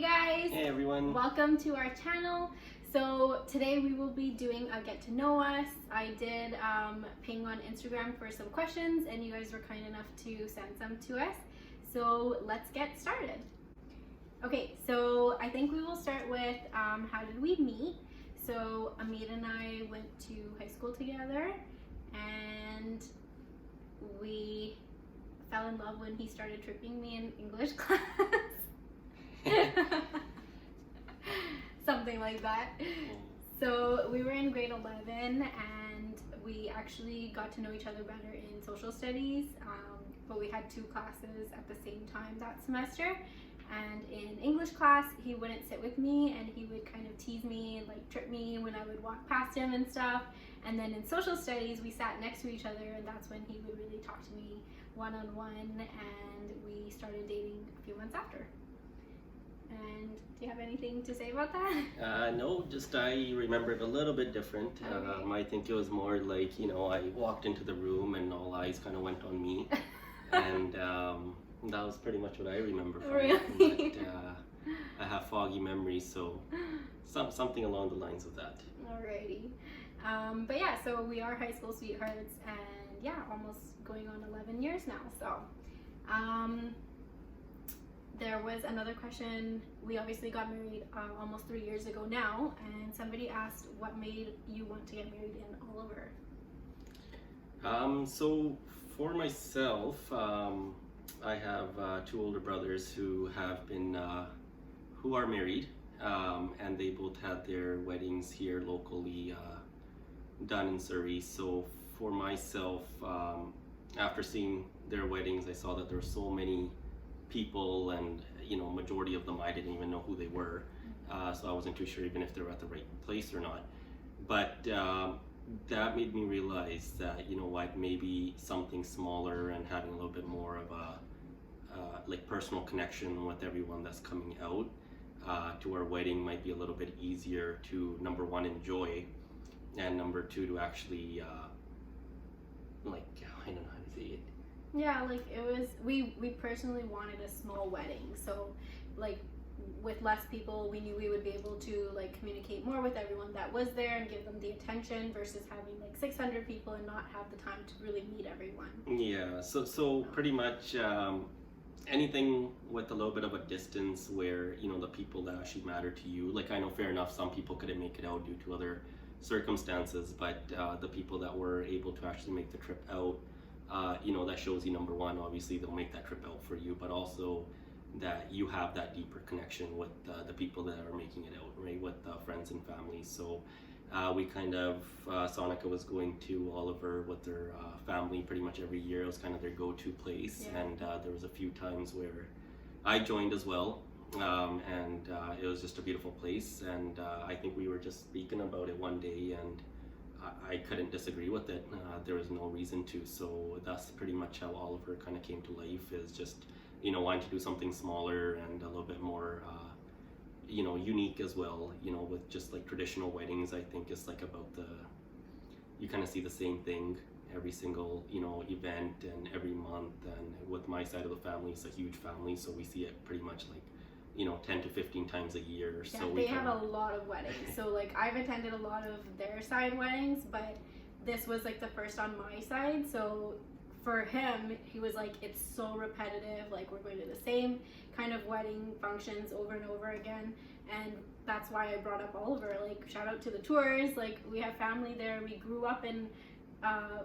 guys! Hey everyone! Welcome to our channel. So today we will be doing a get to know us. I did ping on Instagram for some questions and you guys were kind enough to send some to us. So let's get started. Okay, so I think we will start with how did we meet? So Amit and I went to high school together and we fell in love when he started tripping me in English class. Something like that. So we were in grade 11 and we actually got to know each other better in social studies, but we had two classes at the same time that semester. And in English class he wouldn't sit with me and he would kind of tease me and like trip me when I would walk past him and stuff. And then in social studies we sat next to each other and that's when he would really talk to me one-on-one, and we started dating a few months after. And do you have anything to say about that? No, just I remember it a little bit different. Okay. I think it was more like, I walked into the room and all eyes kind of went on me. And that was pretty much what I remember from Really? it. But I have foggy memories, so something along the lines of that. Alrighty. But yeah, so we are high school sweethearts and yeah, almost going on 11 years now. So there was another question. We obviously got married almost 3 years ago now, and somebody asked what made you want to get married in Oliver? So for myself, I have two older brothers who have been, who are married, and they both had their weddings here locally done in Surrey. So for myself, after seeing their weddings, I saw that there were so many people, and majority of them I didn't even know who they were, so I wasn't too sure even if they were at the right place or not. But that made me realize that maybe something smaller and having a little bit more of a like personal connection with everyone that's coming out to our wedding might be a little bit easier to, number one, enjoy, and number two, to actually I don't know how to say it. Yeah, like it was, we personally wanted a small wedding, so like with less people we knew we would be able to like communicate more with everyone that was there and give them the attention versus having like 600 people and not have the time to really meet everyone. Yeah, so pretty much anything with a little bit of a distance where the people that actually matter to you, like I know fair enough some people couldn't make it out due to other circumstances, but the people that were able to actually make the trip out, that shows you, number one, obviously they'll make that trip out for you, but also that you have that deeper connection with the people that are making it out, right, with friends and family. So we kind of, Sonica was going to Oliver with their family pretty much every year. It was kind of their go-to place. Yeah. And there was a few times where I joined as well, and it was just a beautiful place, and I think we were just speaking about it one day, and I couldn't disagree with it. There was no reason to, so that's pretty much how Oliver kind of came to life, is just wanting to do something smaller and a little bit more unique as well. With just like traditional weddings, I think it's like about you kind of see the same thing every single event and every month. And with my side of the family, it's a huge family, so we see it pretty much like 10 to 15 times a year. Yeah, so they have a lot of weddings. So like I've attended a lot of their side weddings, but this was like the first on my side. So for him, he was like, it's so repetitive, like we're going to the same kind of wedding functions over and over again. And that's why I brought up Oliver. Like, shout out to the tours, like we have family there. We grew up in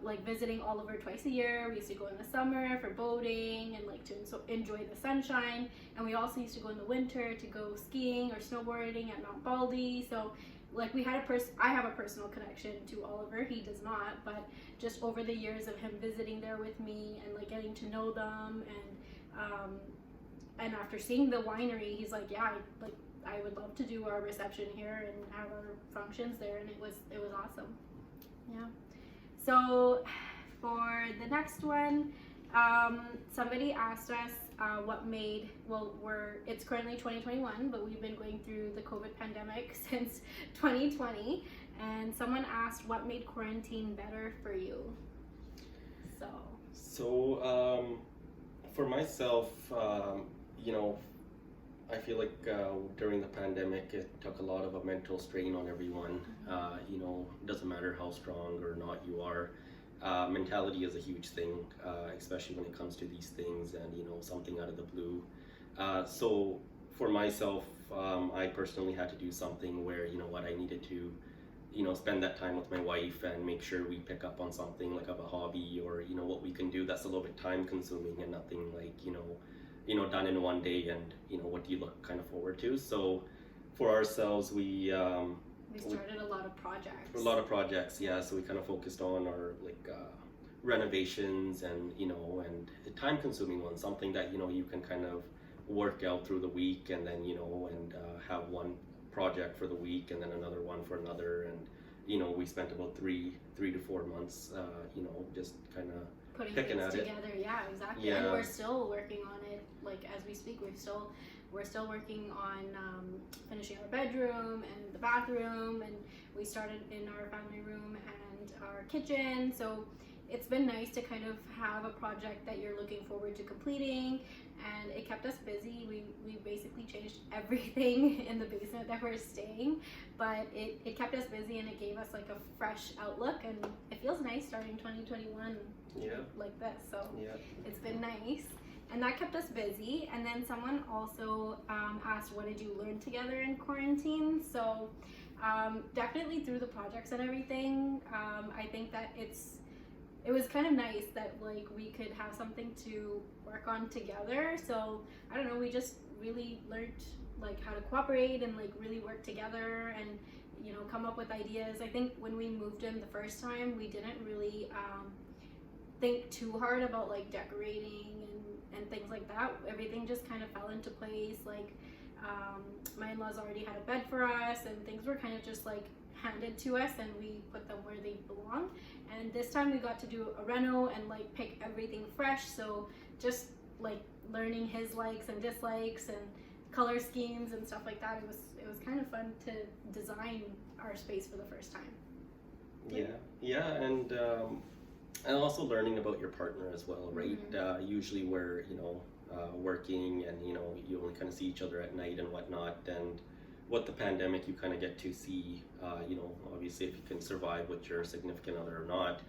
like visiting Oliver twice a year. We used to go in the summer for boating and like to enjoy the sunshine, and we also used to go in the winter to go skiing or snowboarding at Mount Baldy. So like we had I have a personal connection to Oliver, he does not, but just over the years of him visiting there with me and like getting to know them, and after seeing the winery, he's like, yeah, I would love to do our reception here and have our functions there, and it was awesome. Yeah. So for the next one, somebody asked us what made, it's currently 2021, but we've been going through the COVID pandemic since 2020, and someone asked what made quarantine better for you. So for myself, I feel like during the pandemic, it took a lot of a mental strain on everyone. Doesn't matter how strong or not you are. Mentality is a huge thing, especially when it comes to these things and something out of the blue. So for myself, I personally had to do something where I needed to spend that time with my wife and make sure we pick up on something like of a hobby or what we can do that's a little bit time consuming and nothing like done in one day, and what do you look kind of forward to. So for ourselves, We started a lot of projects. Yeah. So we kind of focused on our renovations and time consuming ones, something that you can kind of work out through the week, and then have one project for the week and then another one for another, and we spent about 3 to 4 months just kind of Putting picking things at it. together. Yeah, exactly. Yeah. And we're still working on it. Like as we speak, we're still working on finishing our bedroom and the bathroom, and we started in our family room and our kitchen. So it's been nice to kind of have a project that you're looking forward to completing, and it kept us busy. We basically changed everything in the basement that we're staying, but it kept us busy, and it gave us like a fresh outlook, and it feels nice starting 2021 like this. So it's been nice, and that kept us busy. And then someone also asked, what did you learn together in quarantine? So definitely through the projects and everything, I think that it was kind of nice that like we could have something to work on together. So I don't know, we just really learned like how to cooperate and like really work together and come up with ideas. I think when we moved in the first time, we didn't really think too hard about like decorating and things like that. Everything just kind of fell into place. Like my in-laws already had a bed for us, and things were kind of just like handed to us, and we put them where they belong. And this time we got to do a reno and like pick everything fresh. So just like learning his likes and dislikes and color schemes and stuff like that. It was kind of fun to design our space for the first time. And also learning about your partner as well, right? Usually we're working, and you only kind of see each other at night and whatnot, and with the pandemic you kind of get to see obviously if you can survive with your significant other or not,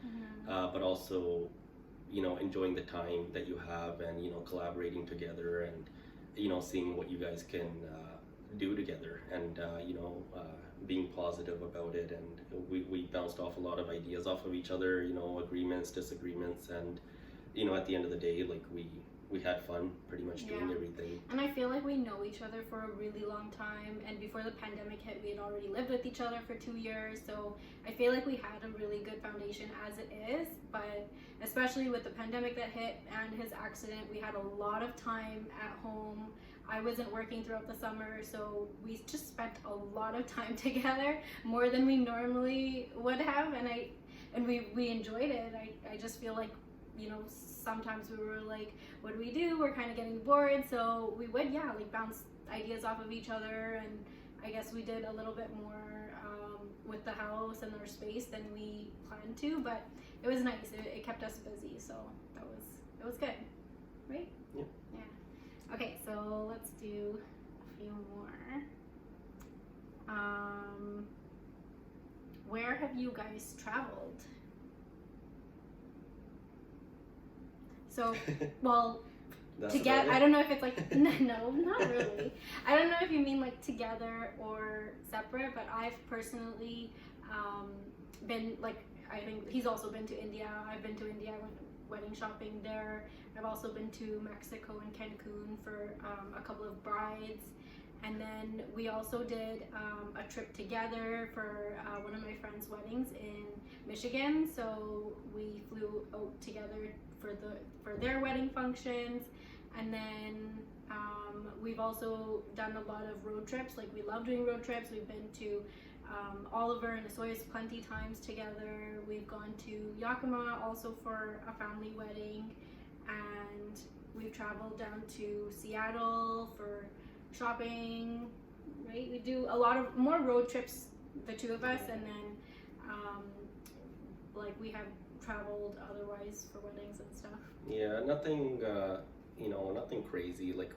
but also enjoying the time that you have, and collaborating together, and seeing what you guys can do together, and being positive about it. And we bounced off a lot of ideas off of each other, agreements, disagreements, and at the end of the day, like we had fun pretty much doing everything. And I feel like we know each other for a really long time, and before the pandemic hit, we had already lived with each other for 2 years. So I feel like we had a really good foundation as it is, but especially with the pandemic that hit and his accident, we had a lot of time at home. I wasn't working throughout the summer, so we just spent a lot of time together, more than we normally would have, and we enjoyed it. I just feel like sometimes we were like, what do we do? We're kind of getting bored, so we would like bounce ideas off of each other, and I guess we did a little bit more with the house and our space than we planned to, but it was nice. It kept us busy, so it was good, right? Yeah. Okay, so let's do a few more. Where have you guys traveled? So, well, together. I don't know if it's like no, not really. I don't know if you mean like together or separate, but I've personally been like, I think he's also been to India. I've been to India. I went wedding shopping there. I've also been to Mexico and Cancun for a couple of brides, and then we also did a trip together for one of my friends' weddings in Michigan. So we flew out together for their wedding functions, and then we've also done a lot of road trips. Like we love doing road trips. We've been to Oliver and Osoyoos plenty times together. We've gone to Yakima also for a family wedding, and we've traveled down to Seattle for shopping, right? We do a lot of more road trips, the two of us, and then like we have traveled otherwise for weddings and stuff. Yeah, nothing nothing crazy. Like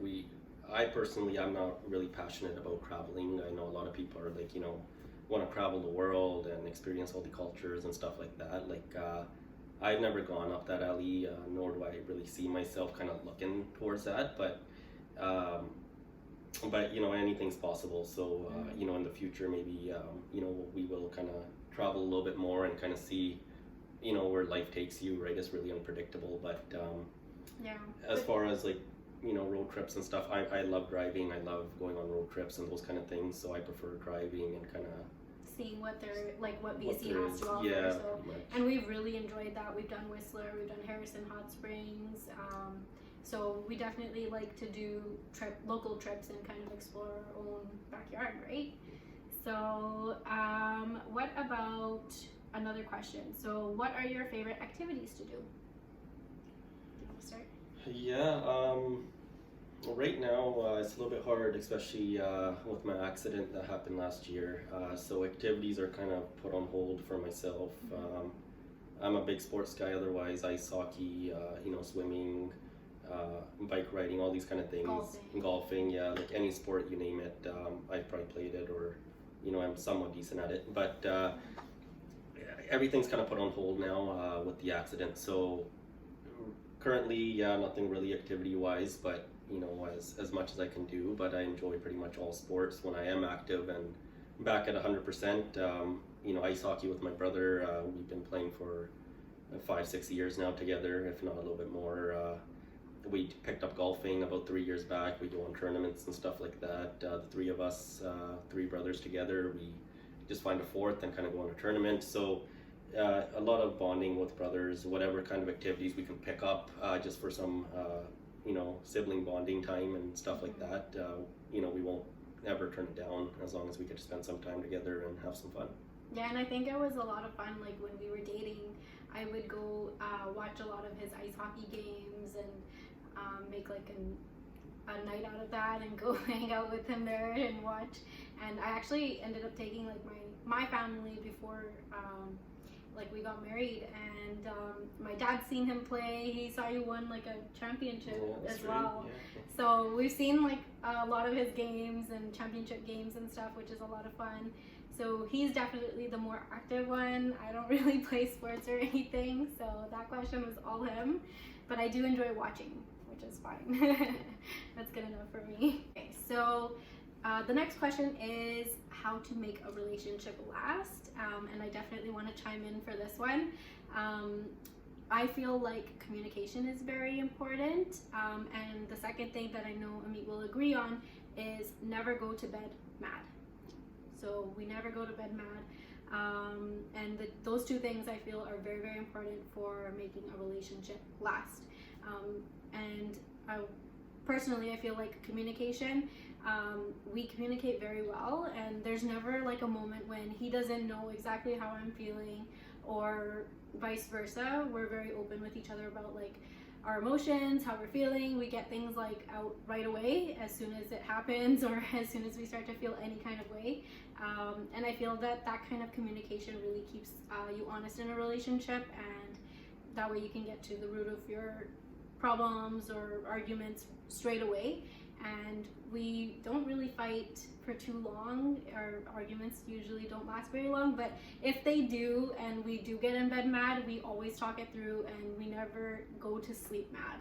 I personally, I'm not really passionate about traveling. I know a lot of people are like, want to travel the world and experience all the cultures and stuff like that. Like, I've never gone up that alley, nor do I really see myself kind of looking towards that. But anything's possible. So, in the future, maybe, we will kind of travel a little bit more and kind of see, where life takes you, right? It's really unpredictable. But Yeah. as far as like, road trips and stuff, I love driving. I love going on road trips and those kind of things. So I prefer driving and kind of seeing what they're like, what what BC there has is. to offer. Yeah, So, pretty much. and we've really enjoyed that. We've done Whistler, we've done Harrison Hot Springs. So we definitely like to do local trips and kind of explore our own backyard, right? So, what about another question? So, what are your favorite activities to do? Do you want to start? Yeah, well, right now it's a little bit hard, especially with my accident that happened last year. So activities are kind of put on hold for myself. I'm a big sports guy otherwise, ice hockey, swimming, bike riding, all these kind of things. Golfing, yeah, like any sport, you name it. I've probably played it, or, I'm somewhat decent at it. But everything's kind of put on hold now with the accident. So currently, yeah, nothing really activity-wise, but as much as I can do. But I enjoy pretty much all sports when I am active and back at 100%. Ice hockey with my brother. We've been playing for 5-6 years now together, if not a little bit more. We picked up golfing about 3 years back. We go on tournaments and stuff like that. The three of us, three brothers together, we just find a fourth and kind of go on a tournament. So a lot of bonding with brothers, whatever kind of activities we can pick up just for some, sibling bonding time and stuff like that. We won't ever turn it down as long as we get to spend some time together and have some fun. Yeah, and I think it was a lot of fun. Like when we were dating, I would go watch a lot of his ice hockey games and make like a night out of that and go hang out with him there and watch. And I actually ended up taking like my family before like we got married, and my dad's seen him play. He saw you won like a championship as well. Yeah. So we've seen like a lot of his games and championship games and stuff, which is a lot of fun. So he's definitely the more active one. I don't really play sports or anything, so that question was all him. But I do enjoy watching, which is fine. That's good enough for me. Okay, so the next question is how to make a relationship last. And I definitely want to chime in for this one. I feel like communication is very important. And the second thing that I know Amit will agree on is never go to bed mad. So we never go to bed mad. And those two things I feel are very, very important for making a relationship last. And personally, I feel like communication, we communicate very well, and there's never like a moment when he doesn't know exactly how I'm feeling, or vice versa. We're very open with each other about like our emotions, how we're feeling. We get things like out right away as soon as it happens, or as soon as we start to feel any kind of way. And I feel that kind of communication really keeps you honest in a relationship, and that way you can get to the root of your problems or arguments straight away. And we don't really fight for too long. Our arguments usually don't last very long, but if they do and we do get in bed mad, we always talk it through, and we never go to sleep mad.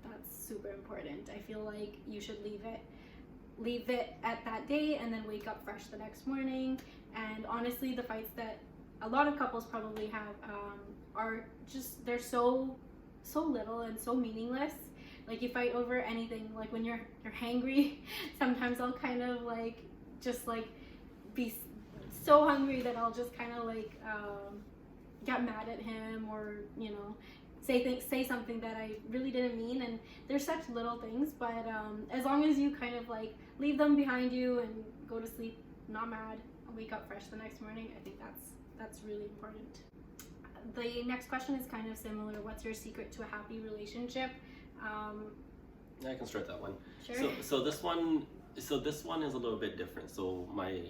That's super important. I feel like you should leave it at that day and then wake up fresh the next morning. And honestly, the fights that a lot of couples probably have are just, they're so little and so meaningless. Like you fight over anything. Like when you're hangry, sometimes I'll kind of like just like be so hungry that I'll just kind of like get mad at him, or say something that I really didn't mean. And there's such little things, but as long as you kind of like leave them behind you and go to sleep not mad and wake up fresh the next morning, I think that's really important. The next question is kind of similar. What's your secret to a happy relationship? I can start that one. Sure. So this one is a little bit different. So my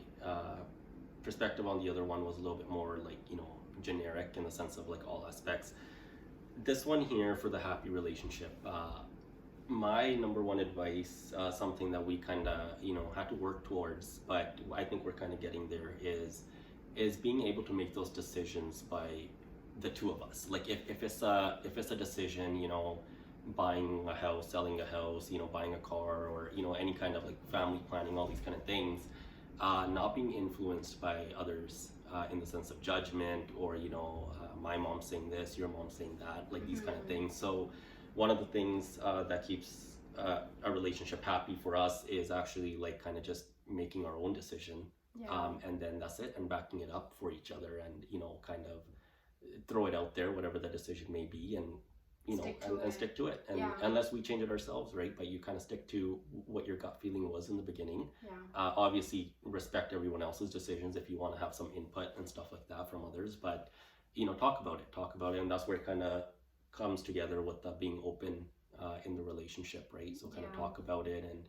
perspective on the other one was a little bit more like generic in the sense of like all aspects. This one here for the happy relationship, my number one advice, something that we kind of had to work towards, but I think we're kind of getting there, is being able to make those decisions by the two of us. Like if it's a decision, buying a house, selling a house, buying a car, or any kind of like family planning, all these kind of things, not being influenced by others in the sense of judgment, or my mom saying this, your mom saying that, like these kind of things. So one of the things that keeps a relationship happy for us is actually like kind of just making our own decision, and then that's it, and backing it up for each other, and kind of throw it out there, whatever the decision may be, and stick to it, and unless we change it ourselves, right? But you kind of stick to what your gut feeling was in the beginning. Obviously respect everyone else's decisions if you want to have some input and stuff like that from others, but talk about it, and that's where it kind of comes together with being open in the relationship, right? So kind of talk about it, and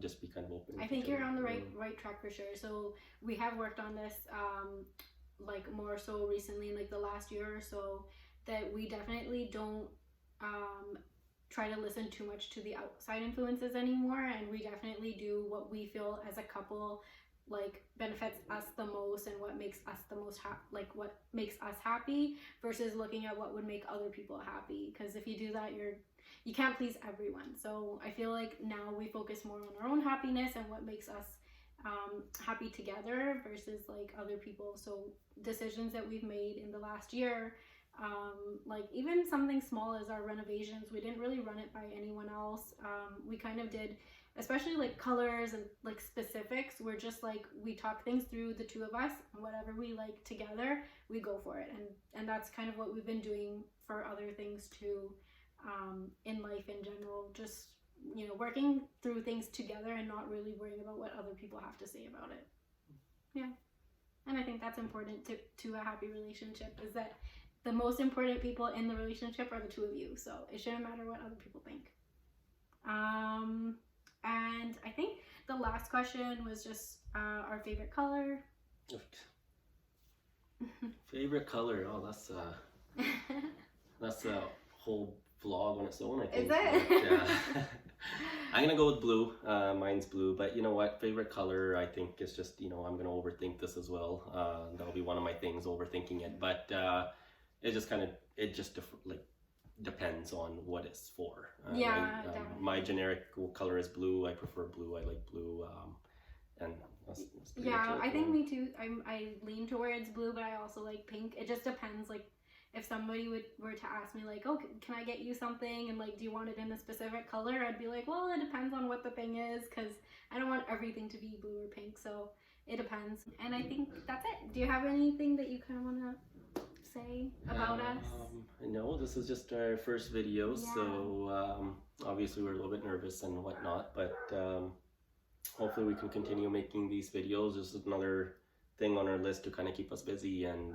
just be kind of open. I think you're on the right track for sure. So we have worked on this like more so recently, like the last year or so, that we definitely don't try to listen too much to the outside influences anymore, and we definitely do what we feel as a couple like benefits us the most, and what makes us the most what makes us happy, versus looking at what would make other people happy, because if you do that, you can't please everyone. So I feel like now we focus more on our own happiness and what makes us happy together versus like other people. So decisions that we've made in the last year, like even something small as our renovations, we didn't really run it by anyone else. We kind of did, especially like colors and like specifics, we're just like, we talk things through, the two of us, and whatever we like together, we go for it. And that's kind of what we've been doing for other things too, in life in general, just working through things together and not really worrying about what other people have to say about it. And I think that's important to a happy relationship, is that the most important people in the relationship are the two of you, so it shouldn't matter what other people think. And I think the last question was just our favorite color. Favorite color? Oh, that's a whole vlog on its own, I think. Is it? Yeah. I'm gonna go with blue. Mine's blue, but you know what? Favorite color, I think, is just I'm gonna overthink this as well. That'll be one of my things, overthinking it. But it just depends on what it's for. Right? My generic color is blue. I prefer blue. I like blue. And that's I think me too. I lean towards blue, but I also like pink. It just depends. Like, if somebody were to ask me like, oh, can I get you something, and like, do you want it in a specific color, I'd be like, well, it depends on what the thing is, because I don't want everything to be blue or pink, so it depends. And I think that's it. Do you have anything that you kind of want to say about us? No, this is just our first video, so obviously we're a little bit nervous and whatnot, but hopefully we can continue making these videos. This is another thing on our list to kind of keep us busy, and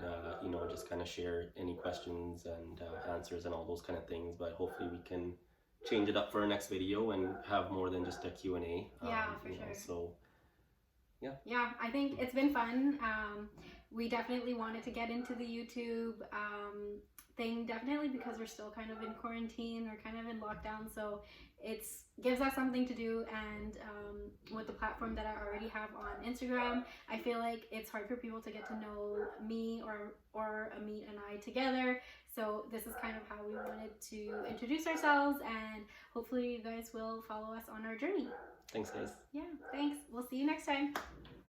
just kind of share any questions and answers and all those kind of things. But hopefully we can change it up for our next video and have more than just a Q&A. For sure. So I think it's been fun. We definitely wanted to get into the YouTube thing, definitely because we're still kind of in quarantine or kind of in lockdown, so it gives us something to do. And with the platform that I already have on Instagram, I feel like it's hard for people to get to know me or Amit and I together, so this is kind of how we wanted to introduce ourselves, and hopefully you guys will follow us on our journey. Thanks, guys. Thanks. We'll see you next time.